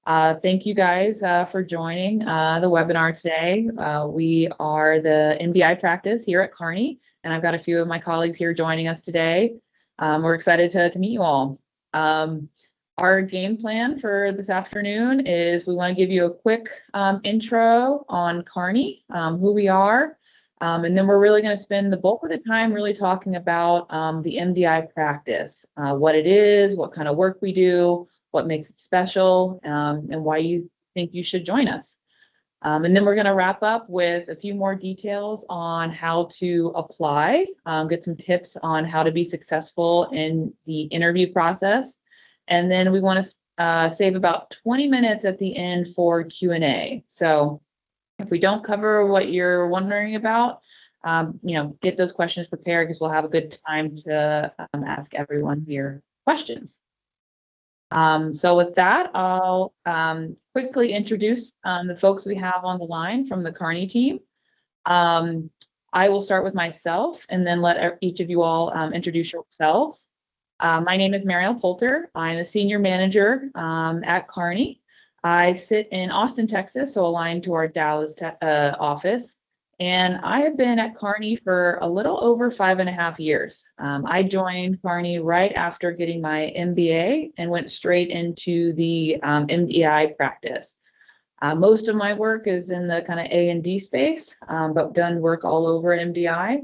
Thank you guys for joining the webinar today. We are the MDI practice here at Kearney, and I've got a few of my colleagues here joining us today. We're excited to meet you all. Our game plan for this afternoon is we want to give you a quick intro on Kearney, who we are, and then we're really going to spend the bulk of the time really talking about the MDI practice, what it is, what kind of work we do, what makes it special, and why you think you should join us. And then we're going to wrap up with a few more details on how to apply, get some tips on how to be successful in the interview process. And then we want to save about 20 minutes at the end for Q&A. So if we don't cover what you're wondering about, get those questions prepared because we'll have a good time to ask everyone here questions. So with that, I'll quickly introduce the folks we have on the line from the Kearney team. I will start with myself and then let each of you all introduce yourselves. My name is Marielle Poulter. I'm a senior manager at Kearney. I sit in Austin, Texas, so aligned to our Dallas office. And I have been at Kearney for a little over 5.5 years. I joined Kearney right after getting my MBA and went straight into the MDI practice. Most of my work is in the kind of A&D space, but done work all over MDI.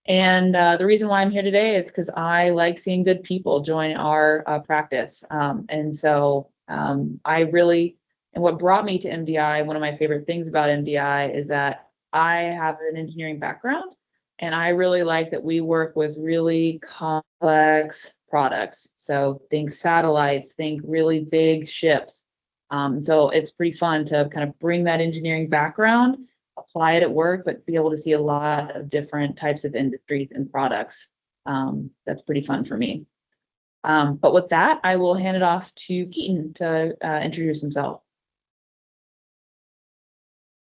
And the reason why I'm here today is because I like seeing good people join our practice. And what brought me to MDI, one of my favorite things about MDI is that I have an engineering background, and I really like that we work with really complex products. So think satellites, think really big ships. So it's pretty fun to kind of bring that engineering background, apply it at work, but be able to see a lot of different types of industries and products. That's pretty fun for me. But with that, I will hand it off to Keaton to introduce himself.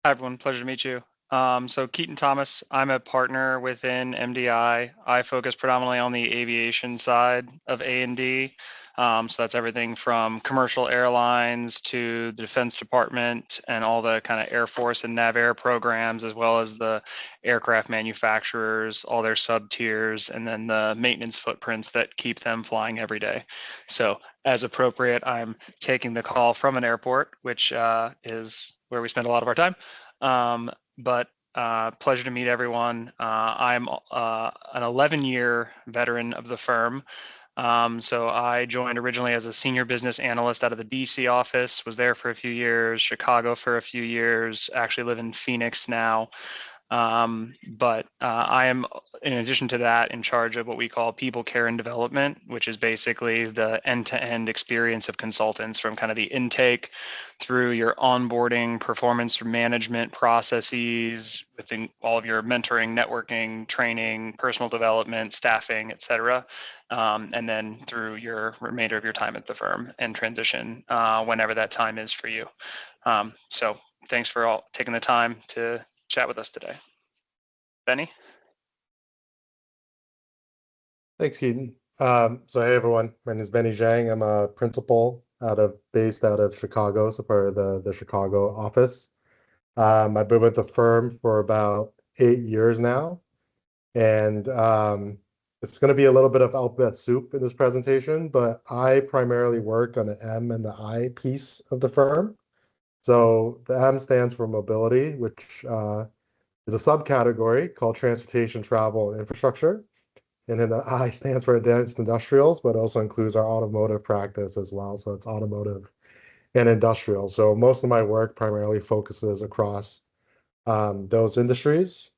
Hi, everyone. Pleasure to meet you. So Keaton Thomas, I'm a partner within MDI. I focus predominantly on the aviation side of A&D. So that's everything from commercial airlines to the Defense Department and all the kind of Air Force and NavAir programs, as well as the aircraft manufacturers, all their sub-tiers, and then the maintenance footprints that keep them flying every day. So as appropriate, I'm taking the call from an airport, which is where we spend a lot of our time. But pleasure to meet everyone. I'm an 11-year veteran of the firm. So I joined originally as a senior business analyst out of the DC office, was there for a few years, Chicago for a few years, actually live in Phoenix now. But I am, in addition to that, in charge of what we call people care and development, which is basically the end-to-end experience of consultants from kind of the intake through your onboarding, performance management processes, within all of your mentoring, networking, training, personal development, staffing, et cetera. And then through your remainder of your time at the firm and transition whenever that time is for you. So thanks for all taking the time to chat with us today. Benny? Thanks, Keaton. So hey, everyone. My name is Benny Zhang. I'm a principal based out of Chicago, so part of the Chicago office. I've been with the firm for about 8 years now, and it's going to be a little bit of alphabet soup in this presentation, but I primarily work on the M and the I piece of the firm. So the M stands for mobility, which is a subcategory called transportation, travel, and infrastructure. And then the I stands for advanced industrials, but also includes our automotive practice as well. So it's automotive and industrial. So most of my work primarily focuses across those industries.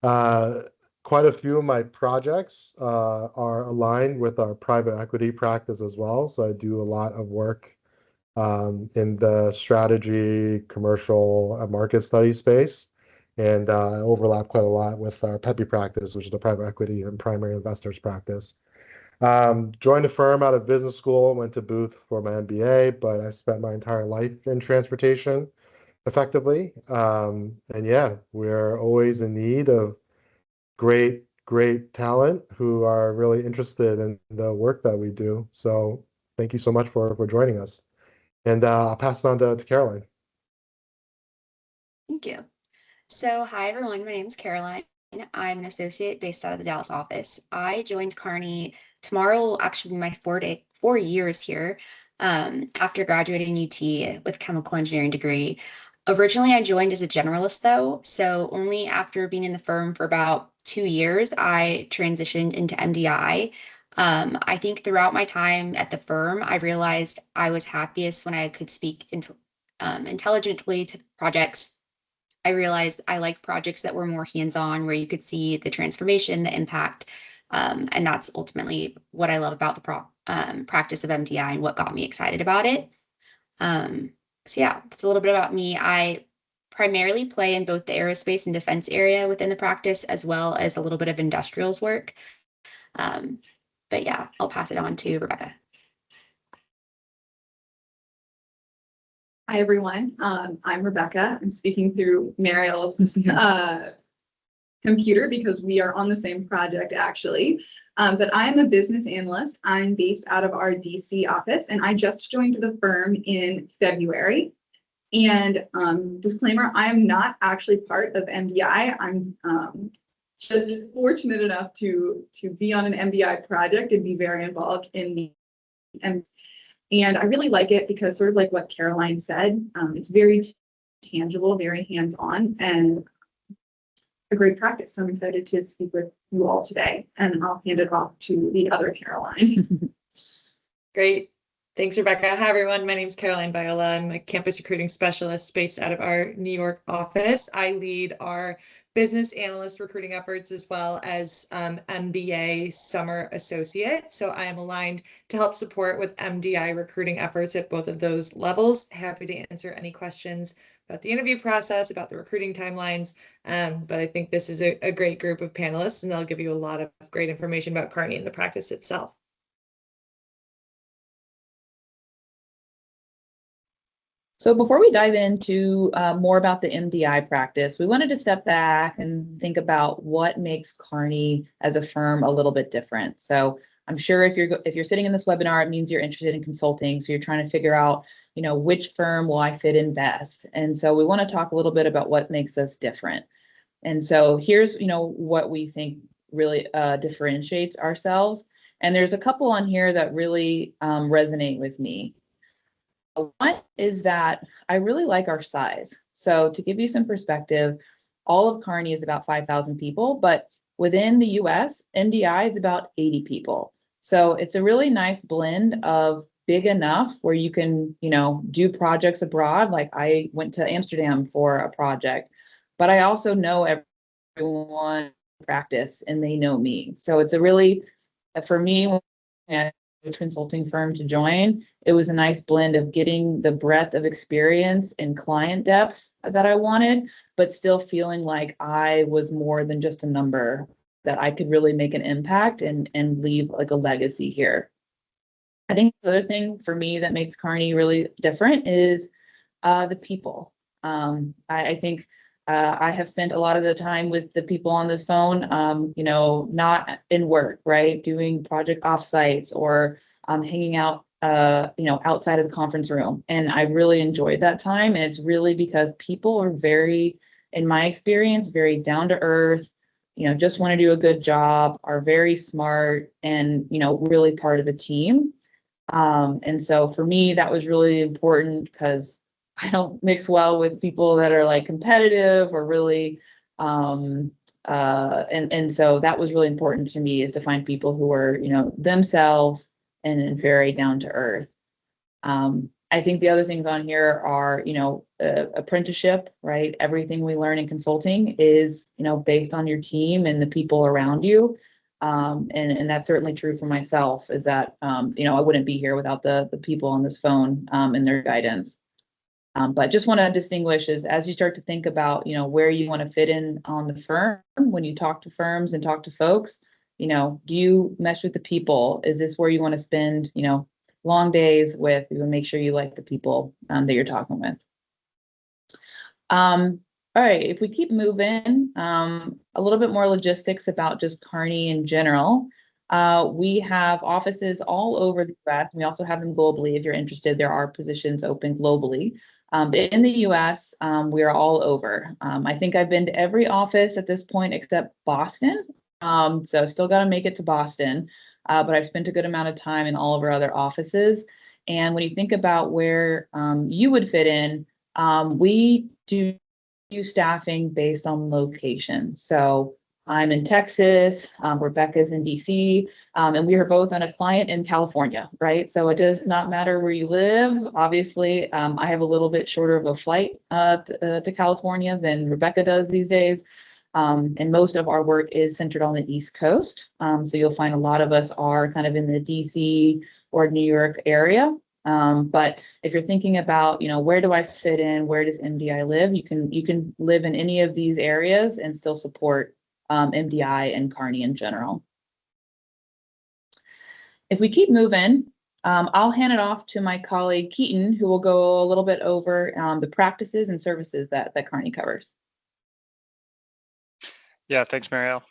Quite a few of my projects are aligned with our private equity practice as well. So I do a lot of work in the strategy, commercial, market study space, and overlap quite a lot with our PEPI practice, which is the private equity and primary investors practice. Joined the firm out of business school, went to Booth for my MBA, but I spent my entire life in transportation effectively. And yeah, we're always in need of great talent who are really interested in the work that we do. So thank you so much for joining us. And I'll pass it on to Caroline. Thank you. So, hi everyone, my name is Caroline. I'm an associate based out of the Dallas office. I joined Kearney tomorrow, will actually be my 4 years here after graduating UT with chemical engineering degree. Originally, I joined as a generalist though, so only after being in the firm for about 2 years, I transitioned into MDI. I think throughout my time at the firm, I realized I was happiest when I could speak intelligently to projects. I realized I like projects that were more hands-on, where you could see the transformation, the impact. And that's ultimately what I love about the practice of MDI and what got me excited about it. So yeah, that's a little bit about me. I primarily play in both the aerospace and defense area within the practice, as well as a little bit of industrials work. But yeah, I'll pass it on to Rebecca. Hi, everyone. I'm Rebecca. I'm speaking through Mariel's computer because we are on the same project, actually. But I'm a business analyst. I'm based out of our DC office, and I just joined the firm in February. And disclaimer, I am not actually part of MDI. I'm just fortunate enough to be on an MDI project and be very involved in the and I really like it because, sort of like what Caroline said, it's very tangible, very hands-on, and a great practice. So I'm excited to speak with you all today, and I'll hand it off to the other Caroline. Great. Thanks, Rebecca. Hi, everyone. My name is Caroline Viola. I'm a campus recruiting specialist based out of our New York office. I lead our business analyst recruiting efforts as well as MBA summer associate. So I am aligned to help support with MDI recruiting efforts at both of those levels. Happy to answer any questions about the interview process, about the recruiting timelines. But I think this is a great group of panelists, and they'll give you a lot of great information about Kearney and the practice itself. So before we dive into more about the MDI practice, we wanted to step back and think about what makes Kearney as a firm a little bit different. So I'm sure if you're sitting in this webinar, it means you're interested in consulting. So you're trying to figure out, which firm will I fit in best? And so we want to talk a little bit about what makes us different. And so here's, what we think really differentiates ourselves. And there's a couple on here that really resonate with me. One is that I really like our size. So to give you some perspective, all of Kearney is about 5,000 people, but within the US, MDI is about 80 people. So it's a really nice blend of big enough where you can, do projects abroad. Like I went to Amsterdam for a project, but I also know everyone in practice and they know me. So it's a really, for me, consulting firm to join, it was a nice blend of getting the breadth of experience and client depth that I wanted, but still feeling like I was more than just a number, that I could really make an impact and leave like a legacy here. I think the other thing for me that makes Kearney really different is the people. I think I have spent a lot of the time with the people on this phone, not in work, right? Doing project offsites or hanging out, outside of the conference room. And I really enjoyed that time. And it's really because people are very, in my experience, very down to earth, just want to do a good job, are very smart and, really part of a team. And so for me, that was really important because I don't mix well with people that are like competitive or really, and so that was really important to me, is to find people who are, themselves and very down to earth. I think the other things on here are, apprenticeship, right? Everything we learn in consulting is, based on your team and the people around you. And that's certainly true for myself, is that, I wouldn't be here without the people on this phone and their guidance. But just want to distinguish is, as you start to think about, where you want to fit in on the firm, when you talk to firms and talk to folks, do you mesh with the people? Is this where you want to spend, long days with? You want to make sure you like the people that you're talking with. All right, if we keep moving, a little bit more logistics about just Kearney in general. We have offices all over the US. We also have them globally. If you're interested, there are positions open globally. But in the US, we are all over. I think I've been to every office at this point except Boston. So still got to make it to Boston. But I've spent a good amount of time in all of our other offices. And when you think about where you would fit in, we do staffing based on location. So I'm in Texas, Rebecca's in DC, and we are both on a client in California, right? So it does not matter where you live. Obviously, I have a little bit shorter of a flight to California than Rebecca does these days. And most of our work is centered on the East Coast. So you'll find a lot of us are kind of in the DC or New York area. But if you're thinking about, where do I fit in? Where does MDI live? You can live in any of these areas and still support MDI and Kearney in general. If we keep moving, I'll hand it off to my colleague Keaton, who will go a little bit over the practices and services that Kearney covers. Yeah, thanks, Marielle.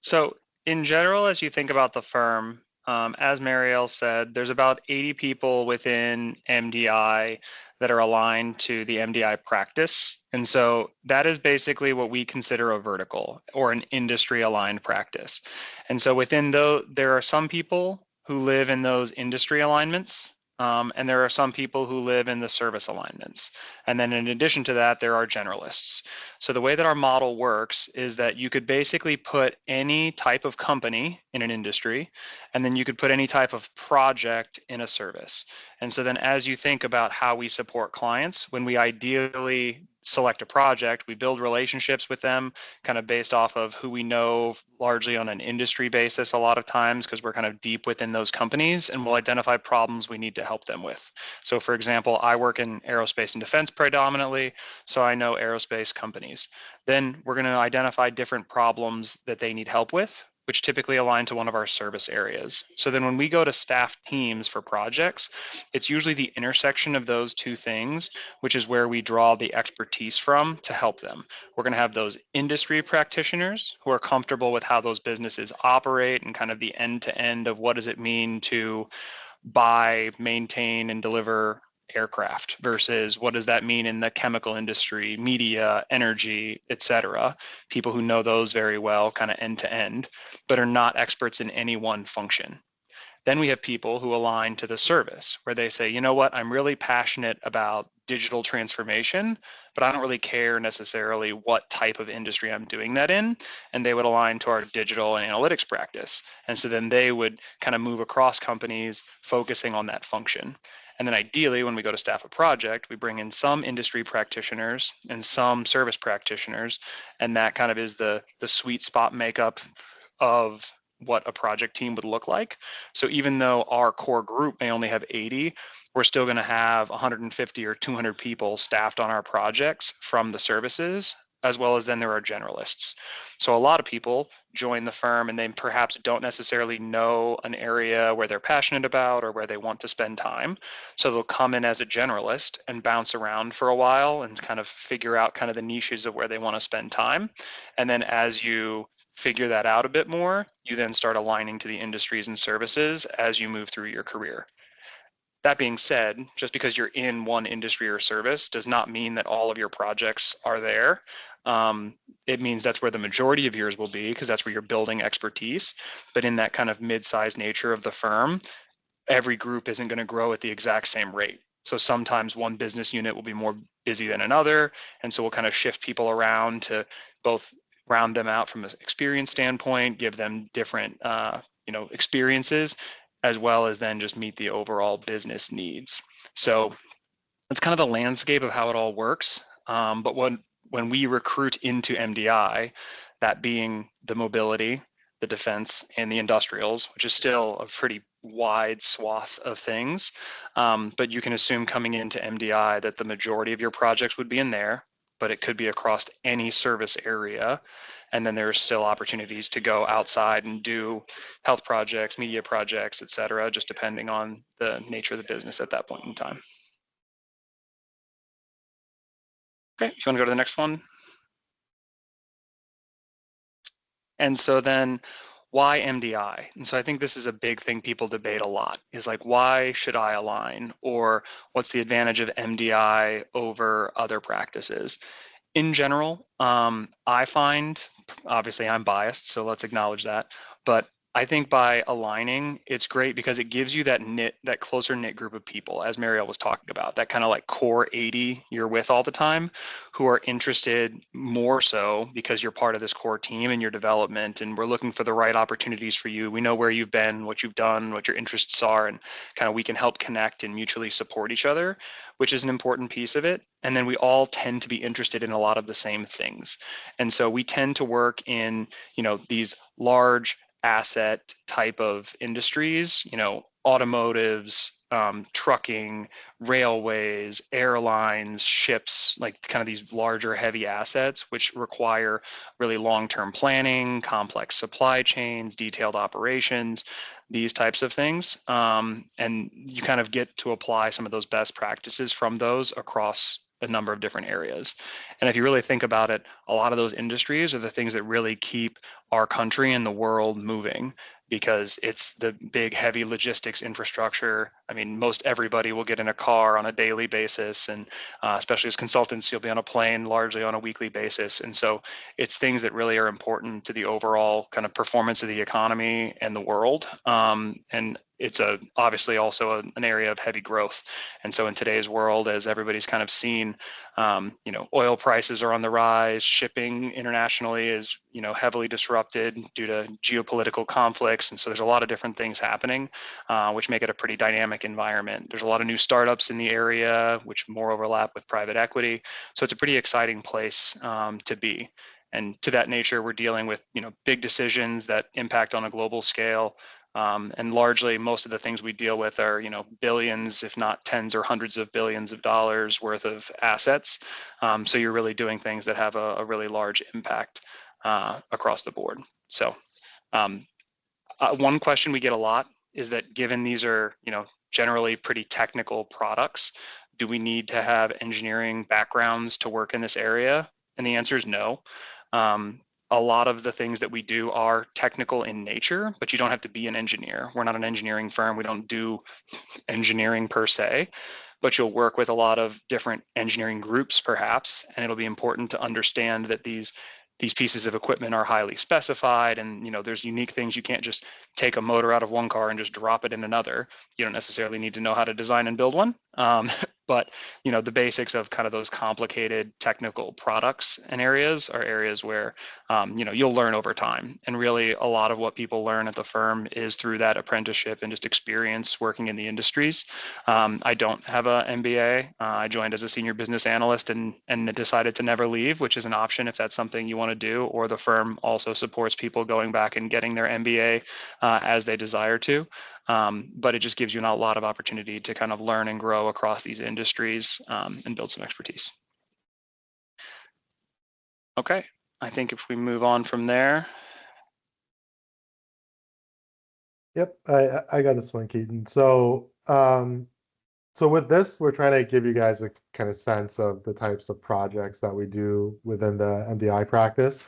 So in general, as you think about the firm, as Marielle said, there's about 80 people within MDI that are aligned to the MDI practice. And so that is basically what we consider a vertical or an industry aligned practice. And so within those, there are some people who live in those industry alignments. And there are some people who live in the service alignments. And then in addition to that, there are generalists. So the way that our model works is that you could basically put any type of company in an industry, and then you could put any type of project in a service. And so then as you think about how we support clients, when we ideally select a project, we build relationships with them kind of based off of who we know largely on an industry basis a lot of times because we're kind of deep within those companies, and we'll identify problems we need to help them with. So for example, I work in aerospace and defense predominantly, so I know aerospace companies. Then we're going to identify different problems that they need help with, which typically align to one of our service areas. So then when we go to staff teams for projects, it's usually the intersection of those two things, which is where we draw the expertise from to help them. We're going to have those industry practitioners who are comfortable with how those businesses operate and kind of the end to end of what does it mean to buy, maintain, and deliver aircraft versus what does that mean in the chemical industry, media, energy, etc. People who know those very well, kind of end to end, but are not experts in any one function. Then we have people who align to the service where they say, you know what, I'm really passionate about digital transformation, but I don't really care necessarily what type of industry I'm doing that in. And they would align to our digital and analytics practice. And so then they would kind of move across companies focusing on that function. And then ideally, when we go to staff a project, we bring in some industry practitioners and some service practitioners. And that kind of is the sweet spot makeup of what a project team would look like. So even though our core group may only have 80, we're still going to have 150 or 200 people staffed on our projects from the services, as well as then there are generalists. So a lot of people join the firm and they perhaps don't necessarily know an area where they're passionate about or where they want to spend time. So they'll come in as a generalist and bounce around for a while and kind of figure out kind of the niches of where they want to spend time. And then as you figure that out a bit more, you then start aligning to the industries and services as you move through your career. That being said, just because you're in one industry or service does not mean that all of your projects are there. It means that's where the majority of yours will be because that's where you're building expertise. But in that kind of mid-sized nature of the firm, every group isn't going to grow at the exact same rate. So sometimes one business unit will be more busy than another. And so we'll kind of shift people around to both round them out from an experience standpoint, give them different experiences, as well as then just meet the overall business needs. So that's kind of the landscape of how it all works. But when we recruit into MDI, that being the mobility, the defense, and the industrials, which is still a pretty wide swath of things, but you can assume coming into MDI that the majority of your projects would be in there, but it could be across any service area. And then there's still opportunities to go outside and do health projects, media projects, et cetera, just depending on the nature of the business at that point in time. Okay, if you want to go to the next one. And so then why MDI? And so I think this is a big thing people debate a lot, is like, why should I align? Or what's the advantage of MDI over other practices? In general, I find, obviously I'm biased, so let's acknowledge that, but I think by aligning, it's great because it gives you that closer knit group of people, as Marielle was talking about, that kind of like core 80 you're with all the time, who are interested more so because you're part of this core team and your development, and we're looking for the right opportunities for you. We know where you've been, what you've done, what your interests are, and kind of we can help connect and mutually support each other, which is an important piece of it. And then we all tend to be interested in a lot of the same things. And so we tend to work in, these large asset type of industries, automotives, trucking, railways, airlines, ships, like kind of these larger heavy assets, which require really long-term planning, complex supply chains, detailed operations, these types of things. And you kind of get to apply some of those best practices from those across a number of different areas. And if you really think about it, a lot of those industries are the things that really keep our country and the world moving, because it's the big heavy logistics infrastructure. I mean, most everybody will get in a car on a daily basis, and especially as consultants, you'll be on a plane largely on a weekly basis. And so it's things that really are important to the overall kind of performance of the economy and the world. And it's obviously also an area of heavy growth. And so in today's world, as everybody's kind of seen, oil prices are on the rise, shipping internationally is, heavily disrupted due to geopolitical conflicts. And so there's a lot of different things happening, which make it a pretty dynamic environment. There's a lot of new startups in the area, which more overlap with private equity. So it's a pretty exciting place to be. And to that nature, we're dealing with, big decisions that impact on a global scale. And largely, most of the things we deal with are, billions, if not tens or hundreds of billions of dollars worth of assets. So you're really doing things that have a really large impact across the board. So one question we get a lot is that, given these are, generally pretty technical products, do we need to have engineering backgrounds to work in this area? And the answer is no. A lot of the things that we do are technical in nature, but you don't have to be an engineer. We're not an engineering firm. We don't do engineering per se, but you'll work with a lot of different engineering groups perhaps, and it'll be important to understand that these pieces of equipment are highly specified, and there's unique things. You can't just take a motor out of one car and just drop it in another. You don't necessarily need to know how to design and build one. But the basics of kind of those complicated technical products and areas are areas where you'll learn over time. And really, a lot of what people learn at the firm is through that apprenticeship and just experience working in the industries. I don't have an MBA. I joined as a senior business analyst and decided to never leave, which is an option if that's something you want to do. Or the firm also supports people going back and getting their MBA as they desire to. But it just gives you a lot of opportunity to kind of learn and grow across these industries and build some expertise. Okay, I think if we move on from there. Yep, I got this one, Keaton. So with this, we're trying to give you guys a kind of sense of the types of projects that we do within the MDI practice.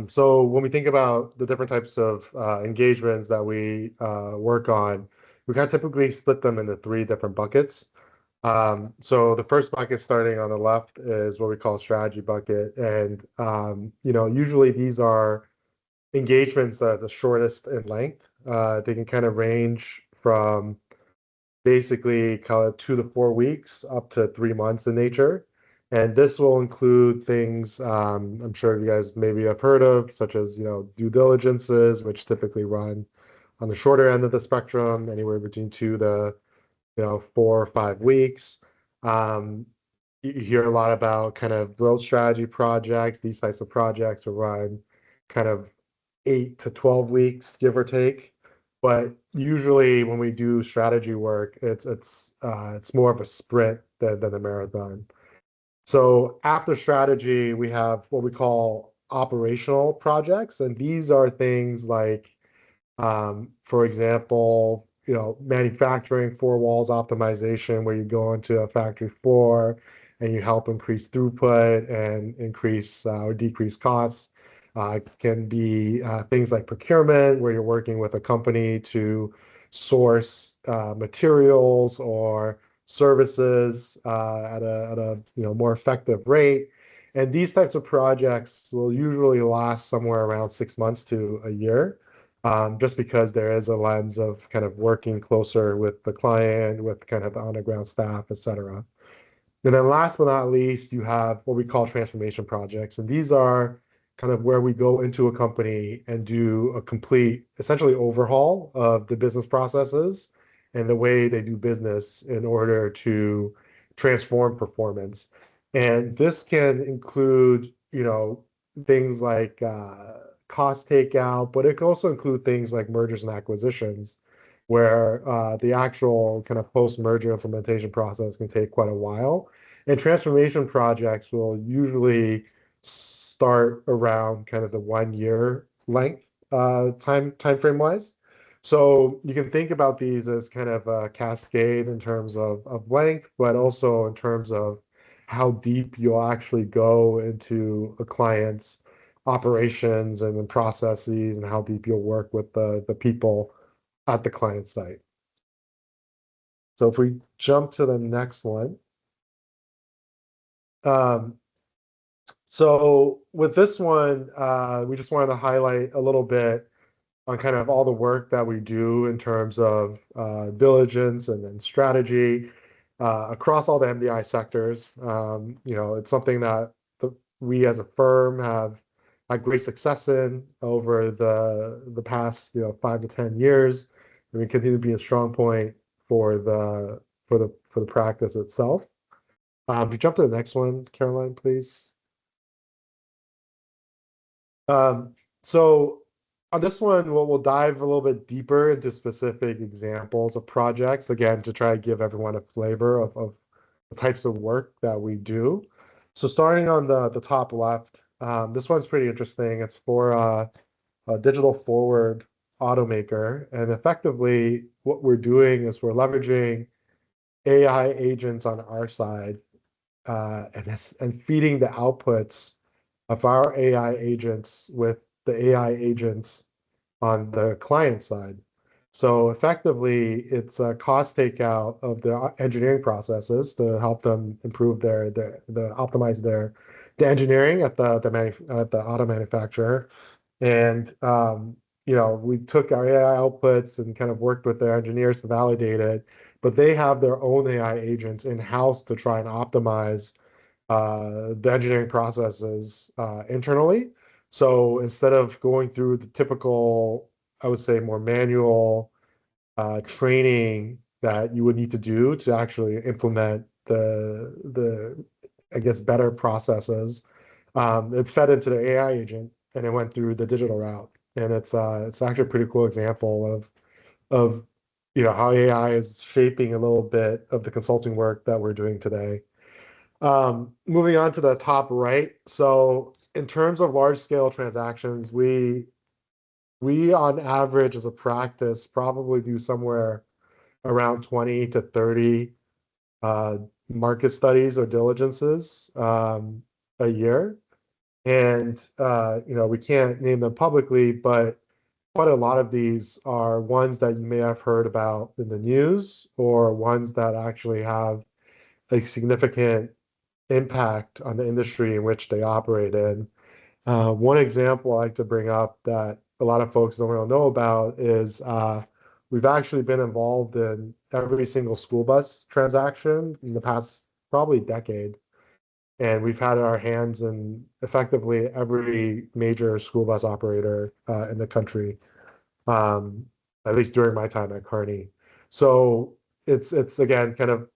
So when we think about the different types of engagements that we work on, we kind of typically split them into three different buckets. So the first bucket, starting on the left, is what we call strategy bucket. And usually these are engagements that are the shortest in length. They can kind of range from basically kind of 2 to 4 weeks up to 3 months in nature. And this will include things I'm sure you guys maybe have heard of, such as due diligences, which typically run on the shorter end of the spectrum, anywhere between 2 to 4 or 5 weeks. You hear a lot about kind of growth strategy projects. These types of projects will run kind of 8 to 12 weeks, give or take. But usually when we do strategy work, it's more of a sprint than a marathon. So after strategy, we have what we call operational projects, and these are things like, for example, manufacturing four walls optimization, where you go into a factory floor and you help increase throughput and increase or decrease costs. Can be things like procurement, where you're working with a company to source materials or services at a more effective rate. And these types of projects will usually last somewhere around 6 months to a year, just because there is a lens of kind of working closer with the client, with kind of the on-the-ground staff, et cetera. And then last but not least, you have what we call transformation projects. And these are kind of where we go into a company and do a complete, essentially, overhaul of the business processes and the way they do business in order to transform performance. And this can include, things like cost takeout, but it can also include things like mergers and acquisitions, where the actual kind of post-merger implementation process can take quite a while. And transformation projects will usually start around kind of the 1 year length time frame wise. So you can think about these as kind of a cascade in terms of length, but also in terms of how deep you'll actually go into a client's operations and then processes, and how deep you'll work with the people at the client site. So if we jump to the next one. So with this one, we just wanted to highlight a little bit on kind of all the work that we do in terms of diligence and strategy across all the MDI sectors. It's something that we as a firm have had great success in over the past 5 to 10 years, and we continue to be a strong point for the practice itself. If you jump to the next one, Caroline, please. So on this one, we'll dive a little bit deeper into specific examples of projects, again, to try to give everyone a flavor of the types of work that we do. So starting on the top left, this one's pretty interesting. It's for a digital forward automaker. And effectively, what we're doing is we're leveraging AI agents on our side and feeding the outputs of our AI agents with the AI agents on the client side. So effectively, it's a cost takeout of the engineering processes to help them improve optimize the engineering at the auto manufacturer. And we took our AI outputs and kind of worked with their engineers to validate it, but they have their own AI agents in-house to try and optimize the engineering processes internally. So instead of going through the typical, I would say, more manual training that you would need to do to actually implement the I guess, better processes, it fed into the AI agent and it went through the digital route. And it's actually a pretty cool example of how AI is shaping a little bit of the consulting work that we're doing today. Moving on to the top right. So in terms of large scale transactions, we on average as a practice probably do somewhere around 20 to 30 market studies or diligences a year. And we can't name them publicly, but quite a lot of these are ones that you may have heard about in the news, or ones that actually have a significant impact on the industry in which they operate in. One example I like to bring up that a lot of folks don't really know about is we've actually been involved in every single school bus transaction in the past probably decade. And we've had our hands in effectively every major school bus operator in the country, at least during my time at Kearney. So it's again kind of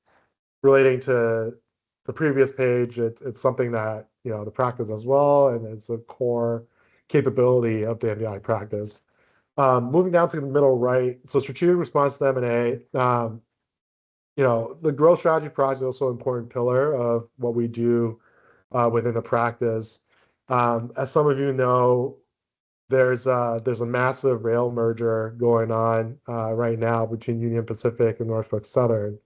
relating to the previous page. It's something that the practice as well, and it's a core capability of the MBI practice. Moving down to the middle right, so strategic response to M&A. The growth strategy project is also an important pillar of what we do within the practice. As some of you know, there's a massive rail merger going on right now between Union Pacific and Norfolk Southern.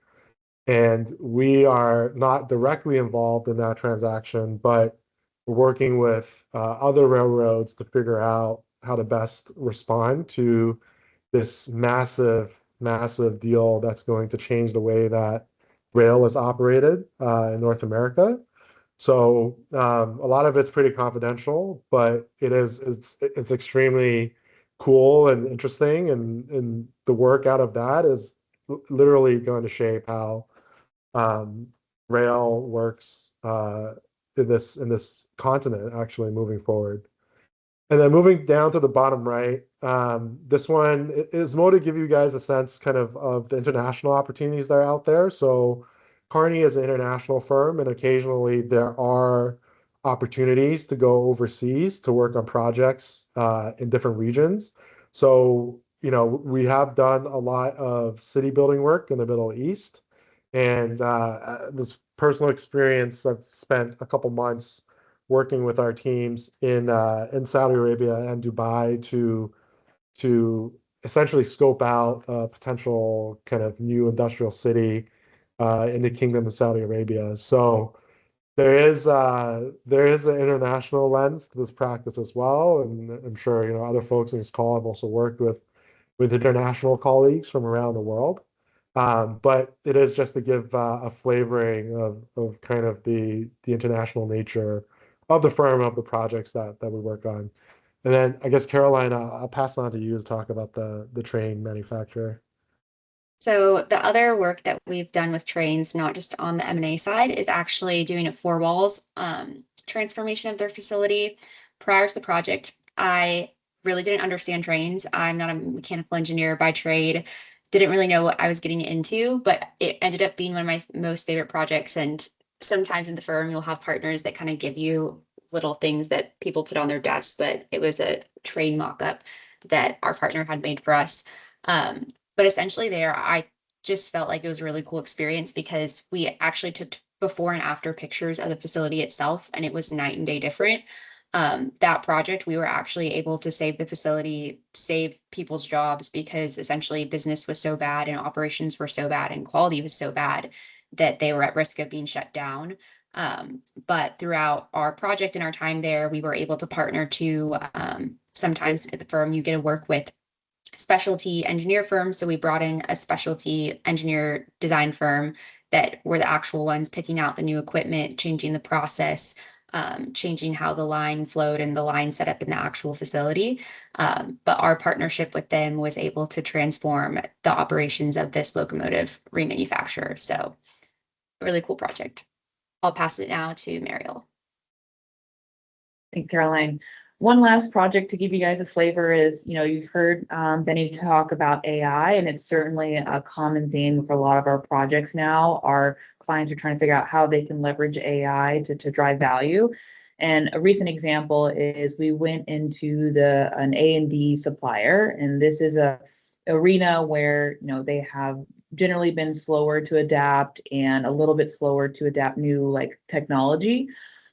And we are not directly involved in that transaction, but we're working with other railroads to figure out how to best respond to this massive deal that's going to change the way that rail is operated in North America. So a lot of it's pretty confidential, but it's extremely cool and interesting, and the work out of that is literally going to shape how um, rail works in this continent actually moving forward. And then moving down to the bottom right, this one is more to give you guys a sense kind of the international opportunities that are out there. So Kearney is an international firm, and occasionally there are opportunities to go overseas to work on projects in different regions. So, we have done a lot of city building work in the Middle East. And this personal experience, I've spent a couple months working with our teams in Saudi Arabia and Dubai to essentially scope out a potential kind of new industrial city in the Kingdom of Saudi Arabia. So there is an international lens to this practice as well, and I'm sure other folks in this call have also worked with international colleagues from around the world. But it is just to give a flavoring of kind of the international nature of the firm, of the projects that we work on. And then I guess, Caroline, I'll pass on to you to talk about the train manufacturer. So the other work that we've done with trains, not just on the M&A side, is actually doing a four walls transformation of their facility. Prior to the project, I really didn't understand trains. I'm not a mechanical engineer by trade, didn't really know what I was getting into, but it ended up being one of my most favorite projects. And sometimes in the firm, you'll have partners that kind of give you little things that people put on their desks, but it was a train mock-up that our partner had made for us. But essentially there, I just felt like it was a really cool experience because we actually took before and after pictures of the facility itself, and it was night and day different. That project, we were actually able to save the facility, save people's jobs, because essentially business was so bad and operations were so bad and quality was so bad that they were at risk of being shut down. But throughout our project and our time there, we were able to partner to sometimes at the firm you get to work with specialty engineer firms. So we brought in a specialty engineer design firm that were the actual ones picking out the new equipment, changing the process, changing how the line flowed and the line set up in the actual facility. But our partnership with them was able to transform the operations of this locomotive remanufacturer. So really cool project. I'll pass it now to Mariel. Thanks, Caroline. One last project to give you guys a flavor is, you've heard Benny talk about AI, and it's certainly a common theme for a lot of our projects now. Our clients are trying to figure out how they can leverage AI to drive value. And a recent example is we went into an A&D supplier, and this is a arena where, they have generally been slower to adapt and a little bit slower to adapt new technology.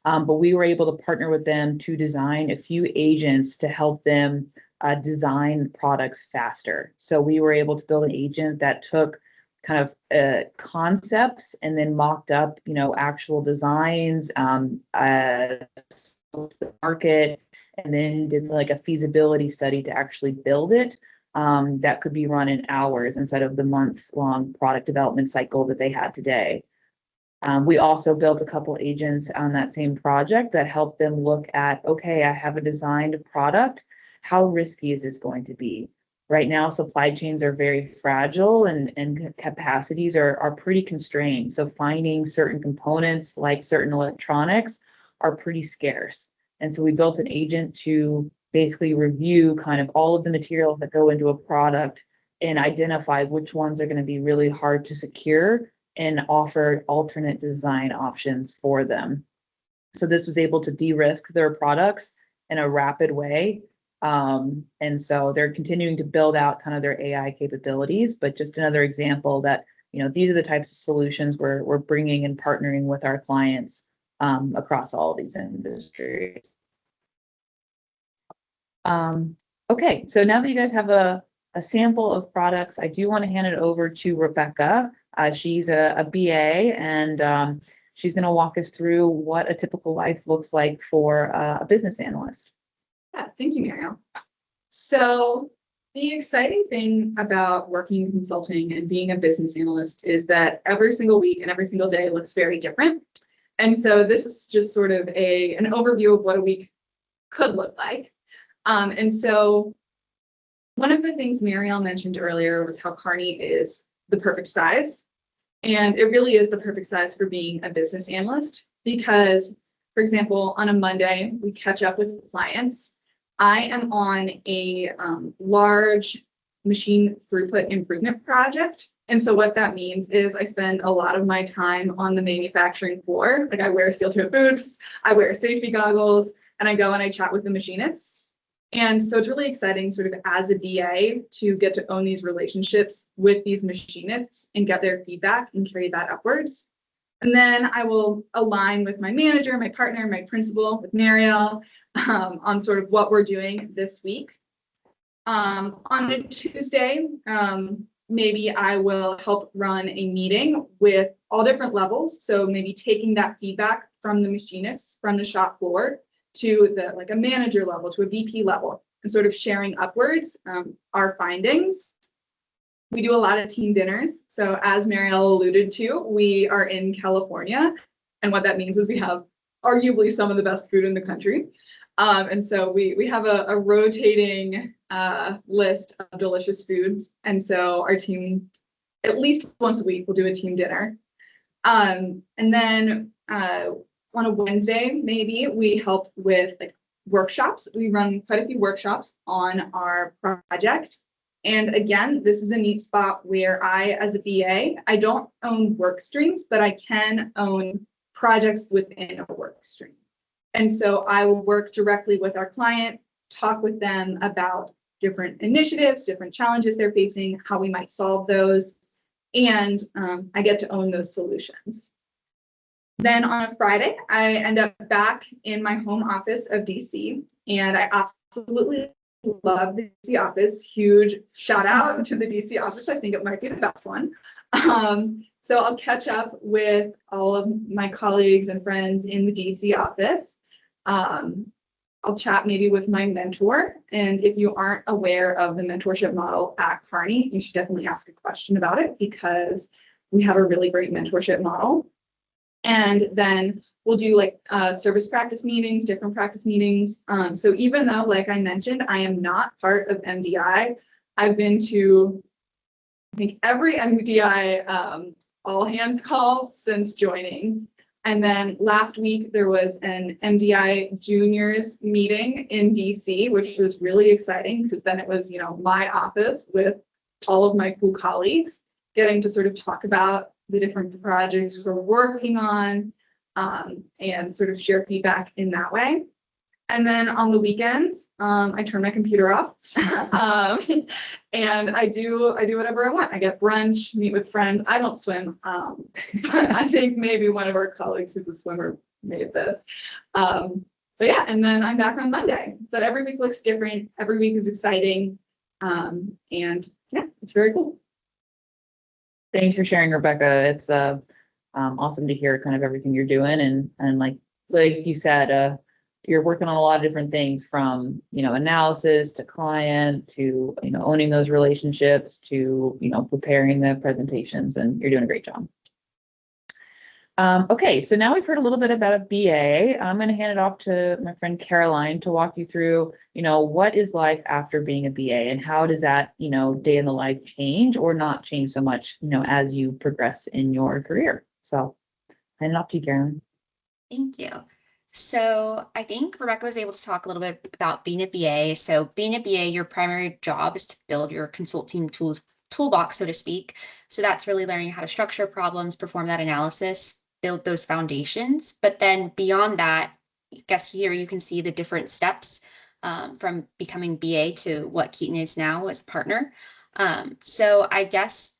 But we were able to partner with them to design a few agents to help them design products faster. So we were able to build an agent that took kind of concepts and then mocked up, actual designs, market, and then did a feasibility study to actually build it. That could be run in hours instead of the month-long product development cycle that they had today. We also built a couple agents on that same project that helped them look at, okay, I have a designed product. How risky is this going to be? Right now, supply chains are very fragile and capacities are pretty constrained. So finding certain components like certain electronics are pretty scarce. And so we built an agent to basically review kind of all of the materials that go into a product and identify which ones are going to be really hard to secure and offer alternate design options for them. So this was able to de-risk their products in a rapid way. And so they're continuing to build out kind of their AI capabilities, but just another example that, these are the types of solutions we're bringing and partnering with our clients across all of these industries. Okay, so now that you guys have a sample of products, I do want to hand it over to Rebecca. She's a BA, and she's going to walk us through what a typical life looks like for a business analyst. Yeah, thank you, Mariel. So the exciting thing about working in consulting and being a business analyst is that every single week and every single day looks very different. And so this is just sort of an overview of what a week could look like. And so one of the things Mariel mentioned earlier was how Kearney is the perfect size. And it really is the perfect size for being a business analyst because, for example, on a Monday, we catch up with clients. I am on a large machine throughput improvement project. And so what that means is I spend a lot of my time on the manufacturing floor. Like I wear steel-toed boots, I wear safety goggles, and I go and I chat with the machinists. And so it's really exciting sort of as a BA to get to own these relationships with these machinists and get their feedback and carry that upwards. And then I will align with my manager, my partner, my principal, with Mariel on sort of what we're doing this week. On a Tuesday, maybe I will help run a meeting with all different levels. So maybe taking that feedback from the machinists from the shop floor to like a manager level, to a VP level, and sort of sharing upwards our findings. We do a lot of team dinners. So as Mariel alluded to, we are in California. And what that means is we have arguably some of the best food in the country. And so we have a rotating list of delicious foods. And so our team, at least once a week, will do a team dinner. And then on a Wednesday, maybe we help with like workshops. We run quite a few workshops on our project. And again, this is a neat spot where I, as a BA, I don't own work streams, but I can own projects within a work stream. And so I will work directly with our client, talk with them about different initiatives, different challenges they're facing, how we might solve those, and I get to own those solutions. Then on a Friday, I end up back in my home office of DC, and I absolutely love the DC office. Huge shout out to the DC office. I think it might be the best one. So I'll catch up with all of my colleagues and friends in the DC office. I'll chat maybe with my mentor. And if you aren't aware of the mentorship model at Kearney, you should definitely ask a question about it because we have a really great mentorship model. And then we'll do like service practice meetings, different practice meetings. So even though, like I mentioned, I am not part of MDI, I've been to, I think, every MDI all hands call since joining. And then last week there was an MDI juniors meeting in DC, which was really exciting because then it was, my office with all of my cool colleagues getting to sort of talk about the different projects we're working on and sort of share feedback in that way. And then on the weekends, I turn my computer off and I do whatever I want. I get brunch, meet with friends. I don't swim. But I think maybe one of our colleagues who's a swimmer made this. But yeah, and then I'm back on Monday. But every week looks different. Every week is exciting. And yeah, it's very cool. Thanks for sharing, Rebecca. It's awesome to hear kind of everything you're doing. And like you said, you're working on a lot of different things from, analysis to client to, owning those relationships to, preparing the presentations, and you're doing a great job. Okay, so now we've heard a little bit about a BA. I'm going to hand it off to my friend Caroline to walk you through, what is life after being a BA and how does that, day in the life change or not change so much, as you progress in your career. So hand it off to you, Caroline. Thank you. So I think Rebecca was able to talk a little bit about being a BA. So being a BA, your primary job is to build your consulting toolbox, so to speak. So that's really learning how to structure problems, perform that analysis, build those foundations. But then beyond that, I guess here you can see the different steps from becoming BA to what Keaton is now as partner. So I guess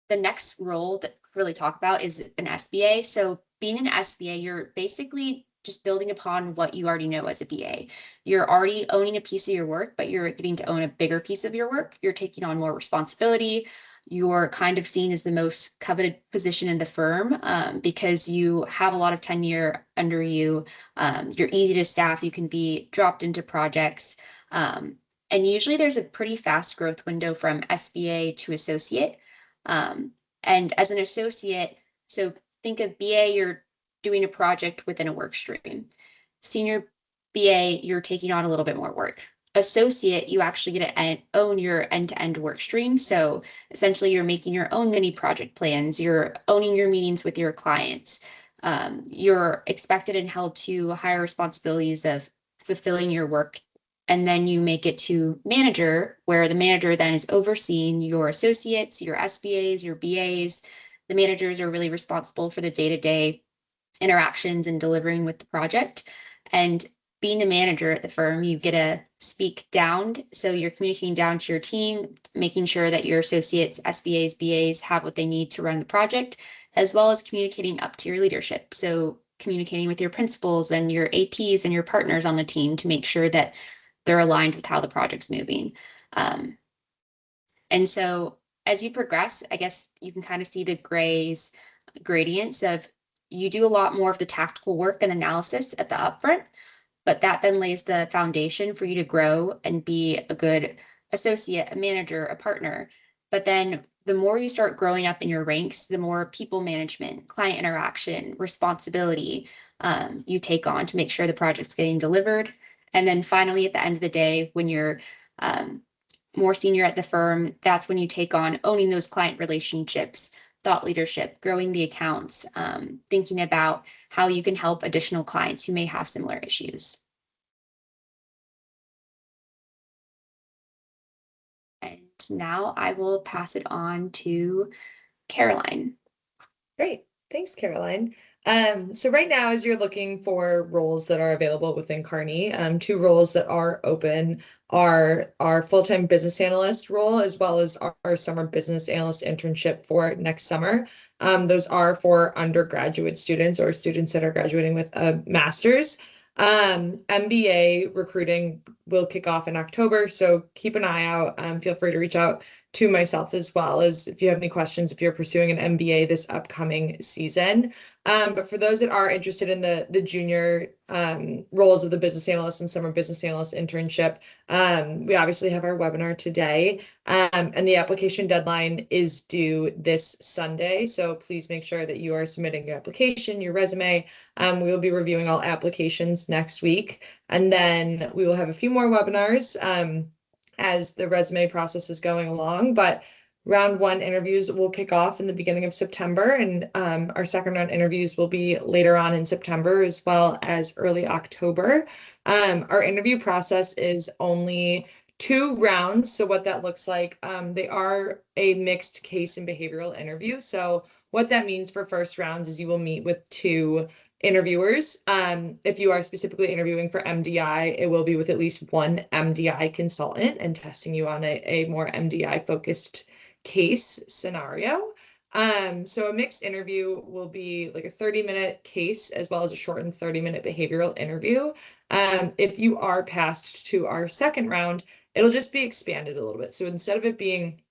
the next role that really talk about is an SBA. So being an SBA, you're basically just building upon what you already know as a BA. You're already owning a piece of your work, but you're getting to own a bigger piece of your work. You're taking on more responsibility. you're kind of seen as the most coveted position in the firm because you have a lot of tenure under you. You're easy to staff. You can be dropped into projects. And usually there's a pretty fast growth window from SBA to associate. And as an associate, so think of BA, you're doing a project within a work stream. Senior BA, you're taking on a little bit more work. Associate, you actually get to own your end-to-end work stream. So essentially you're making your own mini project plans, you're owning your meetings with your clients. You're expected and held to higher responsibilities of fulfilling your work. And then you make it to manager, where the manager then is overseeing your associates, your SBAs, your BAs. The managers are really responsible for the day-to-day interactions and delivering with the project. And being a manager at the firm, you get to speak down. So you're communicating down to your team, making sure that your associates, SBAs, BAs have what they need to run the project, as well as communicating up to your leadership. So communicating with your principals and your APs and your partners on the team to make sure that they're aligned with how the project's moving. And so as you progress, I guess you can kind of see the gradients of you do a lot more of the tactical work and analysis at the upfront, but that then lays the foundation for you to grow and be a good associate, a manager, a partner. But then the more you start growing up in your ranks, the more people management, client interaction, responsibility you take on to make sure the project's getting delivered. And then finally, at the end of the day, when you're more senior at the firm, that's when you take on owning those client relationships, thought leadership, growing the accounts, thinking about how you can help additional clients who may have similar issues. And now I will pass it on to Caroline. Great. Thanks, Caroline. So right now, as you're looking for roles that are available within Kearney, two roles that are open are our full-time business analyst role, as well as our summer business analyst internship for next summer. Those are for undergraduate students or students that are graduating with a master's. MBA recruiting will kick off in October, so keep an eye out. Feel free to reach out to myself as well as if you have any questions, if you're pursuing an MBA this upcoming season. But for those that are interested in the junior roles of the business analyst and summer business analyst internship, we obviously have our webinar today, and the application deadline is due this Sunday. So please make sure that you are submitting your application, your resume. We will be reviewing all applications next week, and then we will have a few more webinars as the resume process is going along. But round one interviews will kick off in the beginning of September, and our second round interviews will be later on in September as well as early October. Our interview process is only 2 rounds. So what that looks like, they are a mixed case and behavioral interview. So what that means for first rounds is you will meet with 2 interviewers. If you are specifically interviewing for MDI, it will be with at least 1 MDI consultant and testing you on a more MDI focused case scenario. So a mixed interview will be like a 30-minute case as well as a shortened 30-minute behavioral interview. If you are passed to our second round, it'll just be expanded a little bit. So instead of it being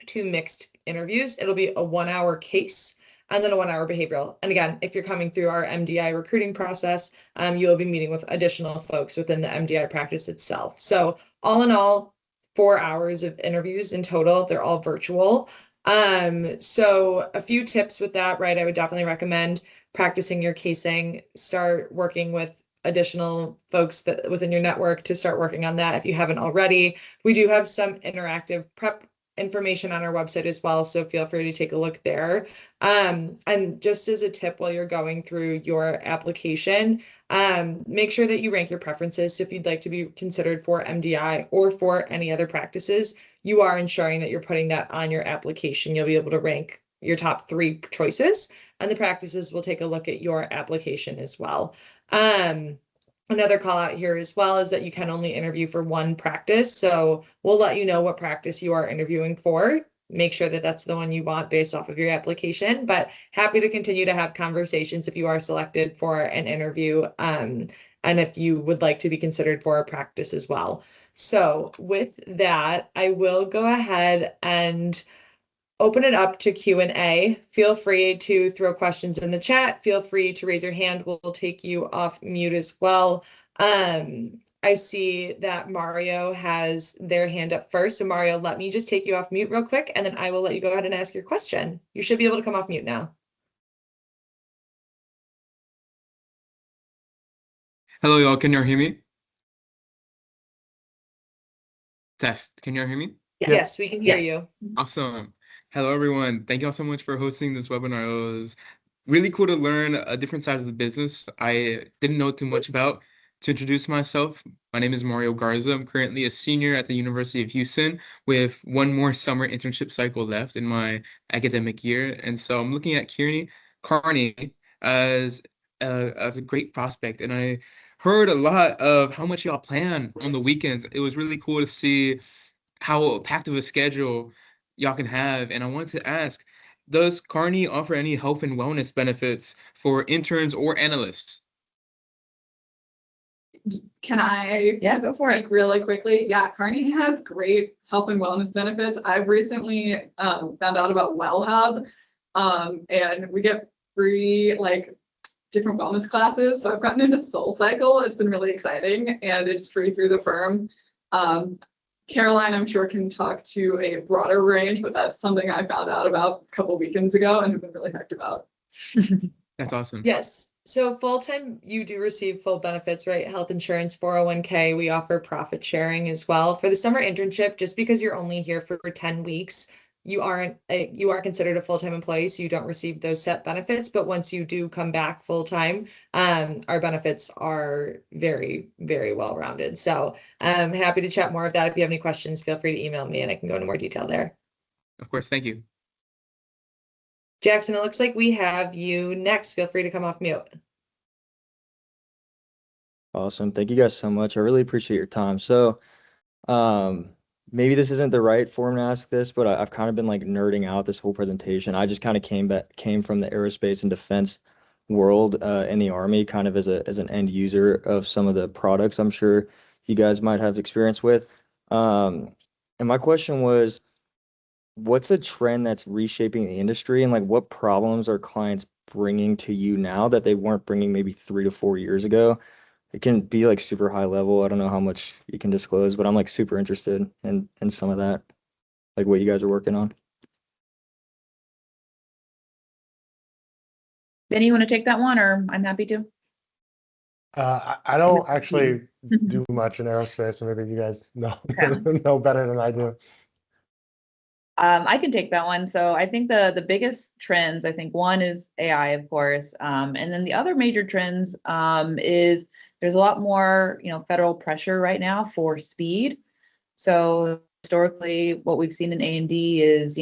2 mixed interviews, it'll be a 1-hour case and then a 1-hour behavioral. And again, if you're coming through our MDI recruiting process, you'll be meeting with additional folks within the MDI practice itself. So all in all, 4 hours of interviews in total. They're all virtual. So a few tips with that, right? I would definitely recommend practicing your casing, start working with additional folks that within your network to start working on that if you haven't already. We do have some interactive prep information on our website as well, so feel free to take a look there. And just as a tip while you're going through your application, make sure that you rank your preferences. So if you'd like to be considered for MDI or for any other practices, you are ensuring that you're putting that on your application. You'll be able to rank your top 3 choices, and the practices will take a look at your application as well. Another call out here as well is that you can only interview for 1 practice. So we'll let you know what practice you are interviewing for. Make sure that that's the one you want based off of your application, but happy to continue to have conversations if you are selected for an interview, and if you would like to be considered for a practice as well. So with that, I will go ahead and open it up to Q&A. Feel free to throw questions in the chat. Feel free to raise your hand. We'll take you off mute as well. I see that Mario has their hand up first. So Mario, let me just take you off mute real quick, and then I will let you go ahead and ask your question. You should be able to come off mute now. Hello, y'all. Can you hear me? Test. Can you hear me? Yes, we can hear Yes. you. Awesome. Hello, everyone. Thank you all so much for hosting this webinar. It was really cool to learn a different side of the business I didn't know too much about. To introduce myself, my name is Mario Garza. I'm currently a senior at the University of Houston with one more summer internship cycle left in my academic year. And so I'm looking at Kearney as a great prospect. And I heard a lot of how much y'all plan on the weekends. It was really cool to see how packed of a schedule y'all can have. And I wanted to ask, does Kearney offer any health and wellness benefits for interns or analysts? Can I? Yeah, go for it. Really quickly. Yeah, Kearney has great health and wellness benefits. I've recently found out about Well Hub, and we get free different wellness classes. So I've gotten into Soul Cycle. It's been really exciting, and it's free through the firm. Caroline, I'm sure, can talk to a broader range, but that's something I found out about a couple weekends ago and have been really hyped about. That's awesome. Yes. So full-time, you do receive full benefits, right? Health insurance, 401k. We offer profit sharing as well. For the summer internship, just because you're only here for 10 weeks, you are considered a full-time employee, so you don't receive those set benefits. But once you do come back full-time, our benefits are very, very well-rounded. So I'm happy to chat more of that. If you have any questions, feel free to email me and I can go into more detail there. Of course. Thank you. Jackson, it looks like we have you next. Feel free to come off mute. Awesome. Thank you guys so much. I really appreciate your time. So maybe this isn't the right forum to ask this, but I've kind of been like nerding out this whole presentation. I just kind of came from the aerospace and defense world in the Army, kind of as an end user of some of the products I'm sure you guys might have experience with. And my question was, what's a trend that's reshaping the industry, and like what problems are clients bringing to you now that they weren't bringing maybe 3 to 4 years ago? It can be like super high level. I don't know how much you can disclose, but I'm like super interested in some of that, like what you guys are working on. Benny, you want to take that one, or I'm happy to? I don't actually do much in aerospace, so maybe you guys know know better than I do. I can take that one. So I think the biggest trends, I think one is AI, of course. And then the other major trends is there's a lot more, federal pressure right now for speed. So historically, what we've seen in A&D is,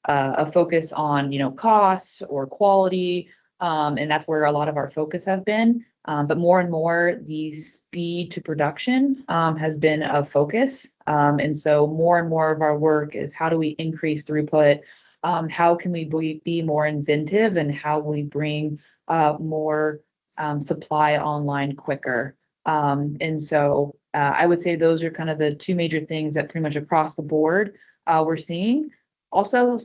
a focus on, costs or quality. And that's where a lot of our focus have been. But more and more, the speed to production has been a focus. And so more and more of our work is how do we increase throughput? How can we be more inventive, and how we bring more supply online quicker? And so I would say those are kind of the two major things that pretty much across the board we're seeing. Also,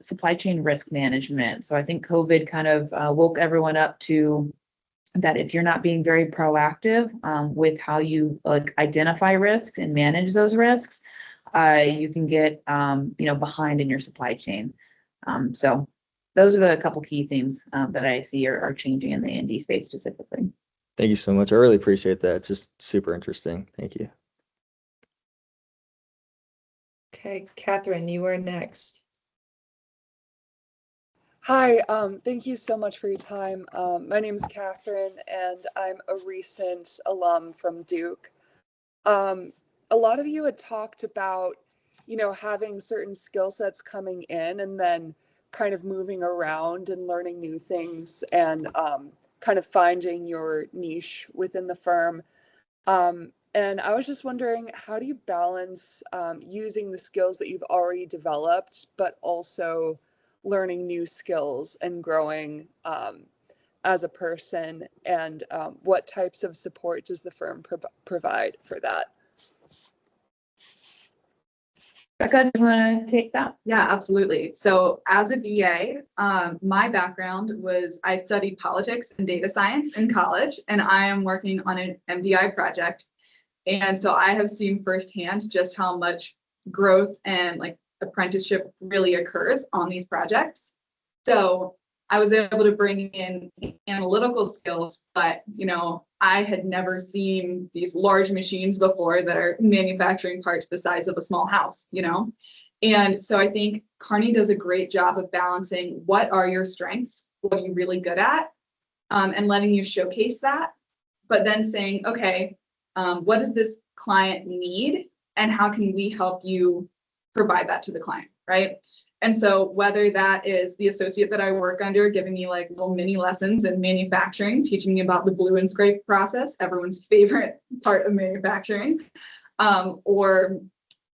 supply chain risk management. So I think COVID kind of woke everyone up to that if you're not being very proactive with how you identify risks and manage those risks, you can get behind in your supply chain. So those are the couple key themes that I see are changing in the A&D space specifically. Thank you so much. I really appreciate that. Just super interesting. Thank you. Okay, Catherine, you are next. Hi, thank you so much for your time. My name is Catherine, and I'm a recent alum from Duke. A lot of you had talked about, having certain skill sets coming in and then kind of moving around and learning new things and kind of finding your niche within the firm. And I was just wondering, how do you balance using the skills that you've already developed, but also learning new skills and growing as a person, and what types of support does the firm provide for that? Becca, do you want to take that? Yeah, absolutely. So as a BA, my background was I studied politics and data science in college, and I am working on an MDI project. And so I have seen firsthand just how much growth and like apprenticeship really occurs on these projects. So I was able to bring in analytical skills, but I had never seen these large machines before that are manufacturing parts the size of a small house. And so I think Kearney does a great job of balancing what are your strengths, what are you really good at, and letting you showcase that, but then saying, okay, what does this client need and how can we help you provide that to the client, right? And so whether that is the associate that I work under giving me like little mini lessons in manufacturing, teaching me about the glue and scrape process, everyone's favorite part of manufacturing, or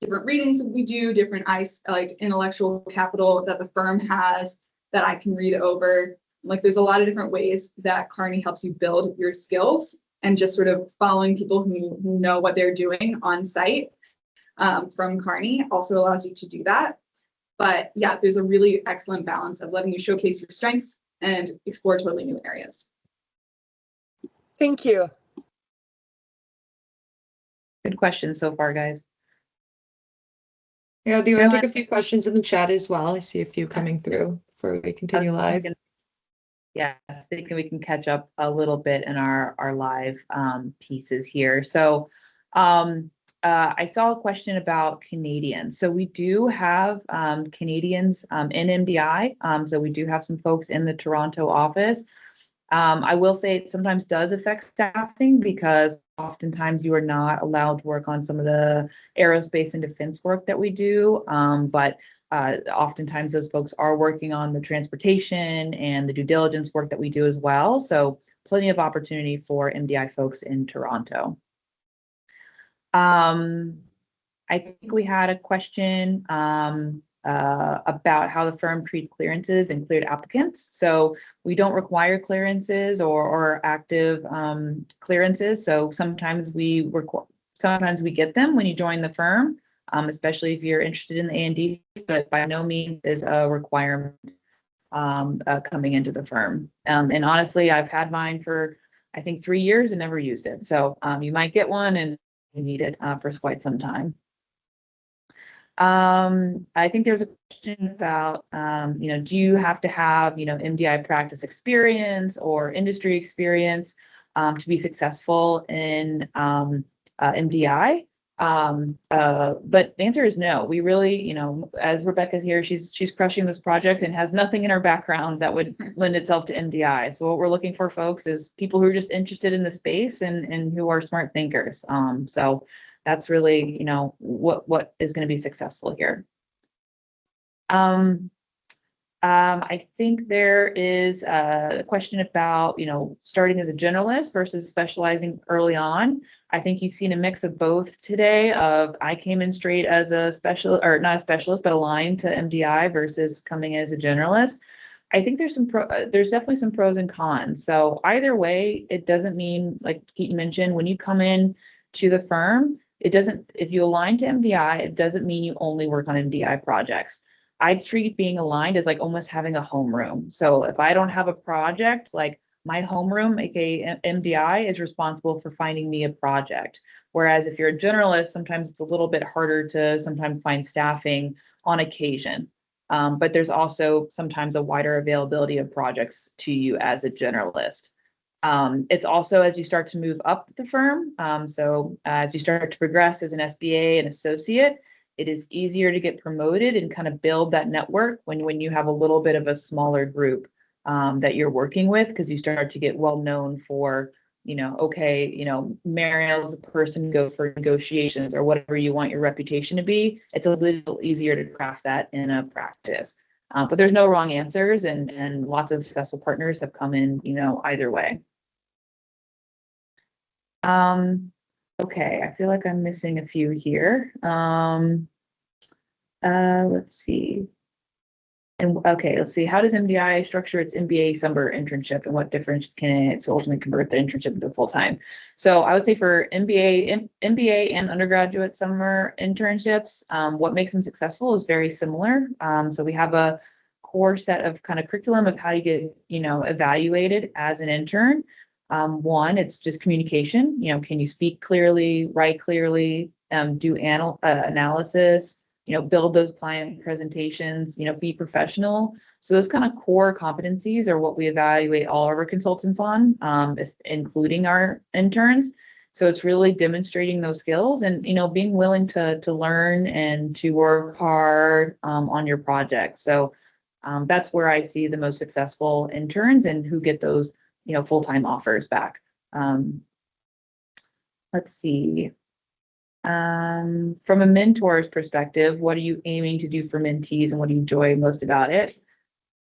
different readings that we do, different like intellectual capital that the firm has that I can read over. Like there's a lot of different ways that Kearney helps you build your skills, and just sort of following people who know what they're doing on site from Kearney also allows you to do that. But yeah, there's a really excellent balance of letting you showcase your strengths and explore totally new areas. Thank you. Good questions so far, guys. Yeah, do you want to take a few questions in the chat as well? I see a few coming through before we continue live. Yes, I think we can catch up a little bit in our live pieces here. So I saw a question about Canadians. So we do have Canadians in MDI. So we do have some folks in the Toronto office. I will say it sometimes does affect staffing because oftentimes you are not allowed to work on some of the aerospace and defense work that we do. But oftentimes those folks are working on the transportation and the due diligence work that we do as well. So plenty of opportunity for MDI folks in Toronto. I think we had a question about how the firm treats clearances and cleared applicants. So we don't require clearances or active clearances. So sometimes we get them when you join the firm, especially if you're interested in the A&D, but by no means is a requirement coming into the firm. And honestly, I've had mine for, I think, 3 years and never used it. So you might get one and you need it for quite some time. I think there's a question about, do you have to have, MDI practice experience or industry experience to be successful in MDI? But the answer is no. We really, as Rebecca's here, she's crushing this project and has nothing in her background that would lend itself to MDI. So what we're looking for, folks, is people who are just interested in the space and who are smart thinkers. So that's really, what is going to be successful here. I think there is a question about, starting as a generalist versus specializing early on. I think you've seen a mix of both today of I came in straight as a specialist, or not a specialist, but aligned to MDI versus coming as a generalist. I think there's definitely some pros and cons. So either way, it doesn't mean, like Keaton mentioned, when you come in to the firm, if you align to MDI, it doesn't mean you only work on MDI projects. I treat being aligned as like almost having a homeroom. So if I don't have a project, like my homeroom, aka MDI, is responsible for finding me a project. Whereas if you're a generalist, sometimes it's a little bit harder to sometimes find staffing on occasion. But there's also sometimes a wider availability of projects to you as a generalist. It's also as you start to move up the firm. So as you start to progress as an SBA and associate, it is easier to get promoted and kind of build that network when you have a little bit of a smaller group that you're working with, because you start to get well known for, Mariel's the person to go for negotiations or whatever you want your reputation to be. It's a little easier to craft that in a practice. But there's no wrong answers, and lots of successful partners have come in, either way. Okay, I feel like I'm missing a few here. Let's see. And okay, let's see. How does MDI structure its MBA summer internship, and what difference can it ultimately convert the internship into full time? So I would say for MBA and undergraduate summer internships, what makes them successful is very similar. So we have a core set of kind of curriculum of how you get, evaluated as an intern. One, it's just communication. Can you speak clearly, write clearly, do analysis, build those client presentations, be professional. So those kind of core competencies are what we evaluate all of our consultants on, including our interns. So it's really demonstrating those skills and, being willing to learn and to work hard on your project. So that's where I see the most successful interns and who get those, full-time offers back. Let's see. From a mentor's perspective, what are you aiming to do for mentees and what do you enjoy most about it?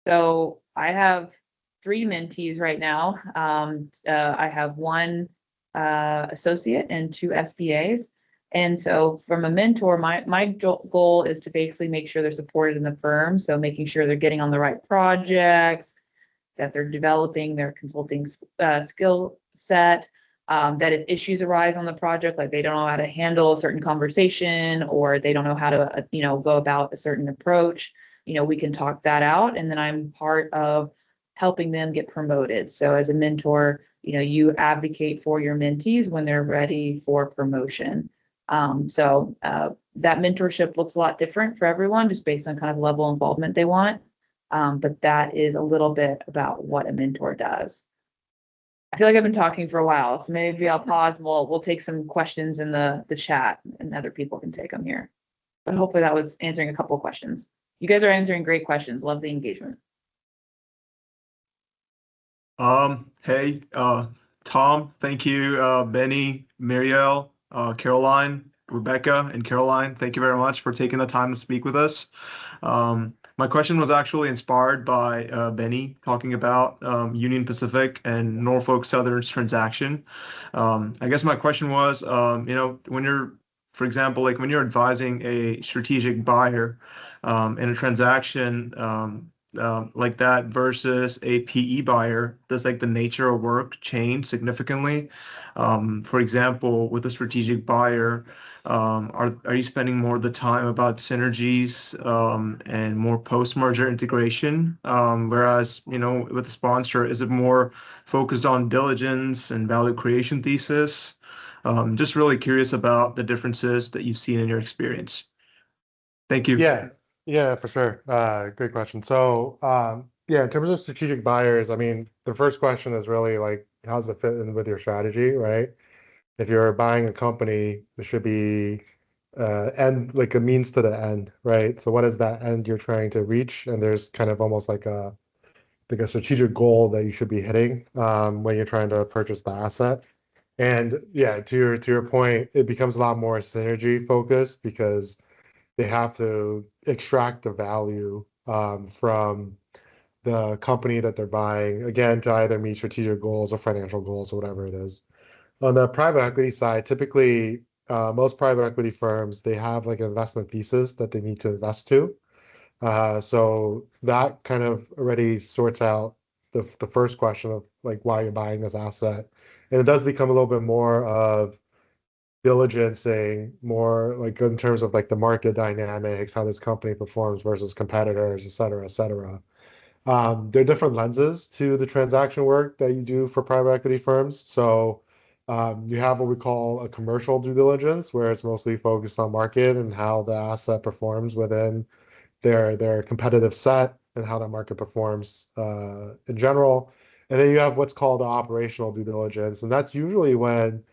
So I have 3 mentees right now. I have 1 associate and 2 SBAs. And so from a mentor, my goal is to basically make sure they're supported in the firm. So making sure they're getting on the right projects, that they're developing their consulting skill set, that if issues arise on the project, like they don't know how to handle a certain conversation or they don't know how to, go about a certain approach, we can talk that out. And then I'm part of helping them get promoted. So as a mentor, you advocate for your mentees when they're ready for promotion. So that mentorship looks a lot different for everyone, just based on kind of level of involvement they want. But that is a little bit about what a mentor does. I feel like I've been talking for a while, so maybe I'll pause. We'll take some questions in the chat, and other people can take them here. But hopefully that was answering a couple of questions. You guys are answering great questions. Love the engagement. Hey, Tom, thank you, Benny, Marielle, Caroline, Rebecca, and Caroline. Thank you very much for taking the time to speak with us. My question was actually inspired by Benny talking about Union Pacific and Norfolk Southern's transaction. I guess my question was, when you're, for example, like when you're advising a strategic buyer in a transaction like that versus a PE buyer, does like the nature of work change significantly? For example, with a strategic buyer, are you spending more of the time about synergies and more post-merger integration? Whereas, with the sponsor, is it more focused on diligence and value creation thesis? Just really curious about the differences that you've seen in your experience. Thank you. Yeah, for sure. Great question. So, yeah, in terms of strategic buyers, I mean, the first question is really like, how does it fit in with your strategy, right? If you're buying a company, it should be end like a means to the end, right? So what is that end you're trying to reach? And there's kind of almost like a strategic goal that you should be hitting when you're trying to purchase the asset. And yeah, to your point, it becomes a lot more synergy focused because they have to extract the value from the company that they're buying, again, to either meet strategic goals or financial goals or whatever it is. On the private equity side, typically, most private equity firms, they have like an investment thesis that they need to invest to. So that kind of already sorts out the first question of like why you're buying this asset. And it does become a little bit more of diligencing, more like in terms of like the market dynamics, how this company performs versus competitors, et cetera, et cetera. There are different lenses to the transaction work that you do for private equity firms. So you have what we call a commercial due diligence, where it's mostly focused on market and how the asset performs within their competitive set and how the market performs in general. And then you have what's called the operational due diligence, and that's usually when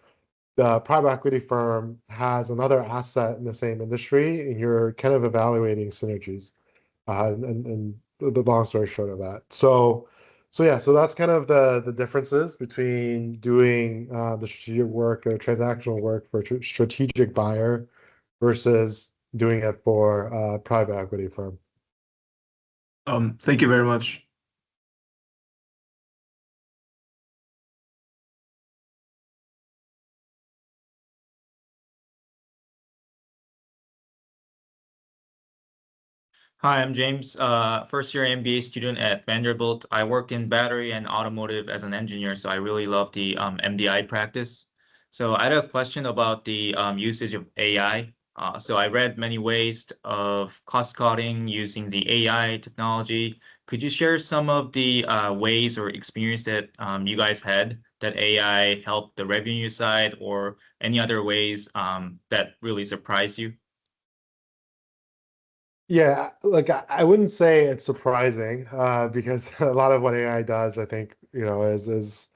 the private equity firm has another asset in the same industry, and you're kind of evaluating synergies. And the long story short of that. So yeah, so that's kind of the differences between doing the strategic work or transactional work for a strategic buyer versus doing it for a private equity firm. Thank you very much. Hi, I'm James, first year MBA student at Vanderbilt. I worked in battery and automotive as an engineer, so I really love the MDI practice. So I had a question about the usage of AI. So I read many ways of cost cutting using the AI technology. Could you share some of the ways or experience that you guys had that AI helped the revenue side, or any other ways that really surprised you? Yeah, like I wouldn't say it's surprising, because a lot of what AI does, I think, is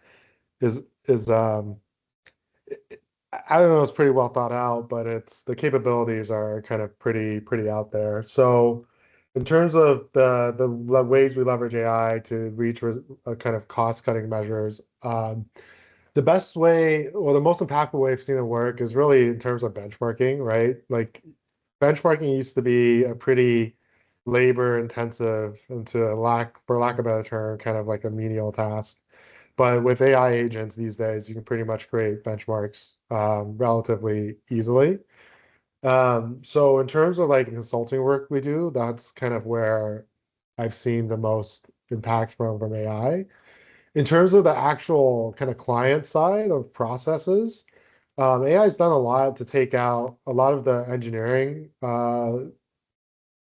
I don't know, it's pretty well thought out, but it's the capabilities are kind of pretty out there. So in terms of the ways we leverage AI to reach a kind of cost-cutting measures, the best way, or the most impactful way I've seen it work is really in terms of benchmarking, right? Like benchmarking used to be a pretty labor intensive, and for lack of a better term, kind of like a menial task. But with AI agents these days, you can pretty much create benchmarks relatively easily. So in terms of like consulting work we do, that's kind of where I've seen the most impact from AI. In terms of the actual kind of client side of processes, AI has done a lot to take out a lot of the engineering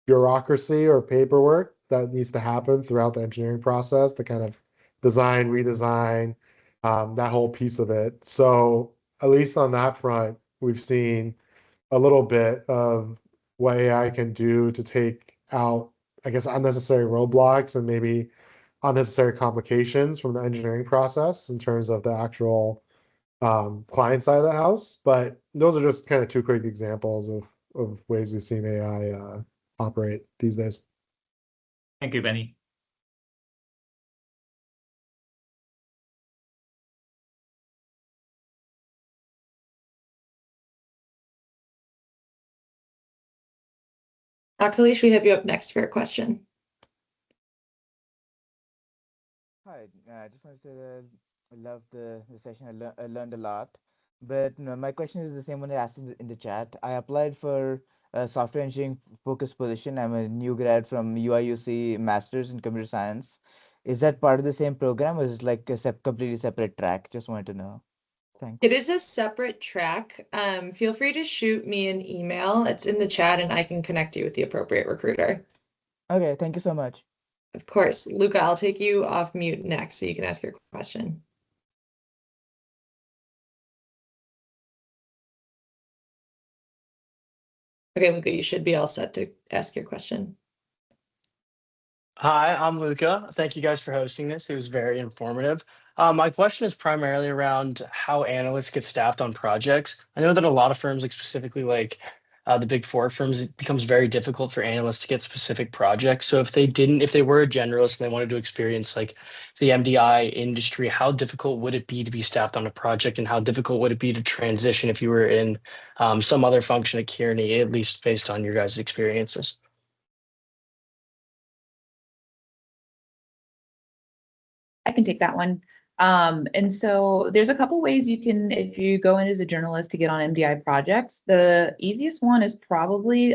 bureaucracy or paperwork that needs to happen throughout the engineering process, the kind of design, redesign, that whole piece of it. So at least on that front, we've seen a little bit of what AI can do to take out, I guess, unnecessary roadblocks and maybe unnecessary complications from the engineering process in terms of the actual client side of the house. But those are just kind of two quick examples of ways we've seen AI operate these days. Thank you, Benny. Akalish, we have you up next for a question. Hi, I just want to say that I love the session. I learned a lot. But no, my question is the same one I asked in the chat. I applied for a software engineering focused position. I'm a new grad from UIUC Masters in Computer Science. Is that part of the same program, or is it like a completely separate track? Just wanted to know. Thanks. It is a separate track. Feel free to shoot me an email. It's in the chat and I can connect you with the appropriate recruiter. Okay, thank you so much. Of course. Luca, I'll take you off mute next so you can ask your question. Okay, Luca, you should be all set to ask your question. Hi, I'm Luca. Thank you guys for hosting this. It was very informative. My question is primarily around how analysts get staffed on projects. I know that a lot of firms, like specifically like the big four firms, it becomes very difficult for analysts to get specific projects. So if they were a generalist and they wanted to experience like the MDI industry, how difficult would it be to be staffed on a project, and how difficult would it be to transition if you were in some other function at Kearney, at least based on your guys' experiences? I can take that one. And so there's a couple ways you can, if you go in as a journalist, to get on MDI projects. The easiest one is probably,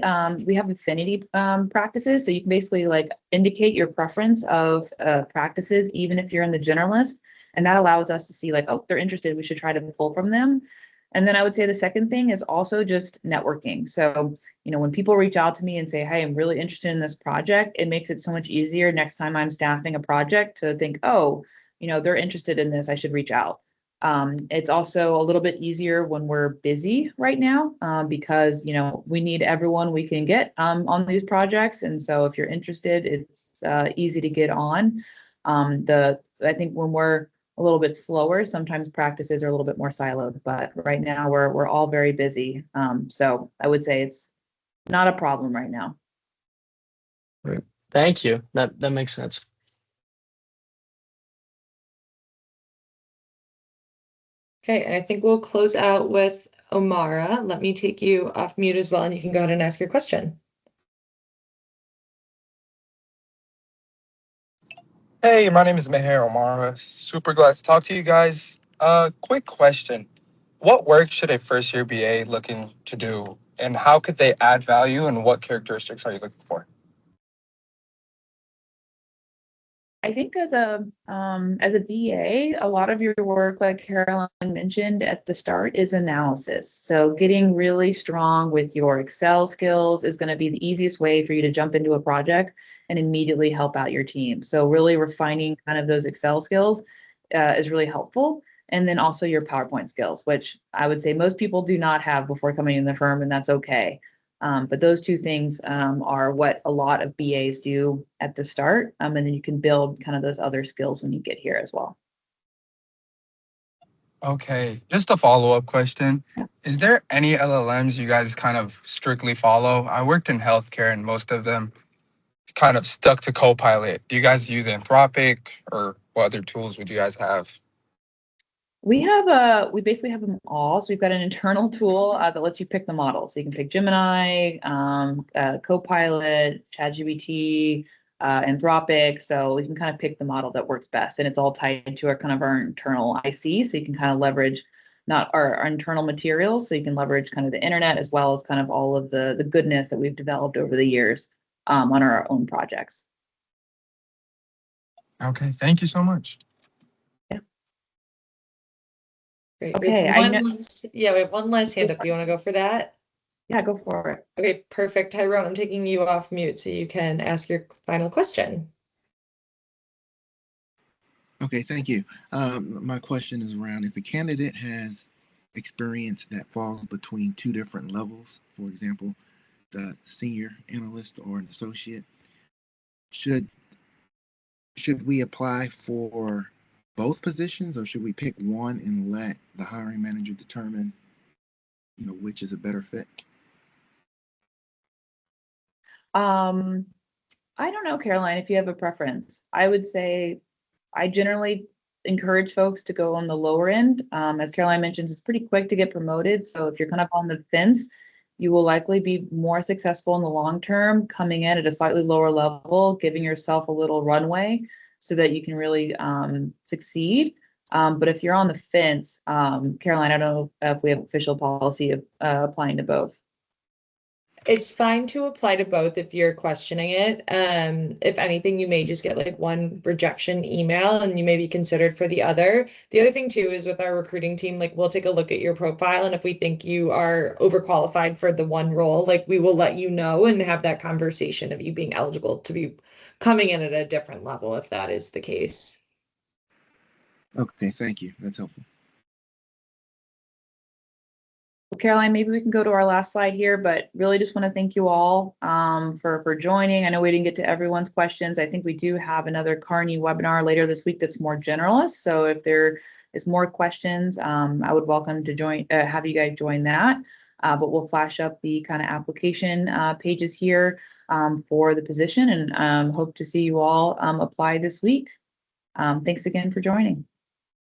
we have affinity practices. So you can basically like indicate your preference of practices, even if you're in the generalist. And that allows us to see like, oh, they're interested, we should try to pull from them. And then I would say the second thing is also just networking. So, when people reach out to me and say, hey, I'm really interested in this project, it makes it so much easier next time I'm staffing a project to think, oh, they're interested in this, I should reach out. It's also a little bit easier when we're busy right now, because, we need everyone we can get on these projects. And so if you're interested, it's easy to get on. I think when we're a little bit slower, sometimes practices are a little bit more siloed, but right now we're all very busy. So I would say it's not a problem right now. Right. Thank you. That makes sense. Okay, and I think we'll close out with Omara. Let me take you off mute as well, and you can go ahead and ask your question. Hey, my name is Meher Omara. Super glad to talk to you guys. Quick question. What work should a first year BA looking to do, and how could they add value, and what characteristics are you looking for? I think as a BA, a lot of your work, like Caroline mentioned at the start, is analysis. So getting really strong with your Excel skills is going to be the easiest way for you to jump into a project and immediately help out your team. So really refining kind of those Excel skills is really helpful. And then also your PowerPoint skills, which I would say most people do not have before coming in the firm, and that's okay. But those two things are what a lot of BAs do at the start. And then you can build kind of those other skills when you get here as well. Okay, just a follow-up question. Is there any LLMs you guys kind of strictly follow? I worked in healthcare and most of them kind of stuck to Copilot. Do you guys use Anthropic, or what other tools would you guys have? We basically have them all. So we've got an internal tool that lets you pick the model. So you can pick Gemini, Copilot, ChatGPT, Anthropic. So you can kind of pick the model that works best, and it's all tied to our internal IC. So you can kind of leverage not our internal materials. So you can leverage kind of the internet as well as kind of all of the goodness that we've developed over the years on our own projects. Okay, thank you so much. Great. Okay, we have one last hand up. Do you want to go for that? Yeah, go for it. Okay, perfect. Tyrone, I'm taking you off mute so you can ask your final question. Okay, thank you. My question is around if a candidate has experience that falls between two different levels, for example, the senior analyst or an associate, should we apply for both positions, or should we pick one and let the hiring manager determine, which is a better fit? I don't know, Caroline, if you have a preference. I would say I generally encourage folks to go on the lower end. As Caroline mentions, it's pretty quick to get promoted. So if you're kind of on the fence, you will likely be more successful in the long term, coming in at a slightly lower level, giving yourself a little runway so that you can really succeed. But if you're on the fence, Caroline, I don't know if we have official policy of applying to both. It's fine to apply to both if you're questioning it. If anything, you may just get like one rejection email and you may be considered for the other. The other thing too is with our recruiting team, like we'll take a look at your profile, and if we think you are overqualified for the one role, like we will let you know and have that conversation of you being eligible to be coming in at a different level if that is the case. Okay, thank you. That's helpful. Well, Caroline, maybe we can go to our last slide here, but really just want to thank you all for joining. I know we didn't get to everyone's questions. I think we do have another Kearney webinar later this week that's more generalist. So if there is more questions, I would welcome to have you guys join that. But we'll flash up the kind of application pages here for the position, and hope to see you all apply this week. Thanks again for joining.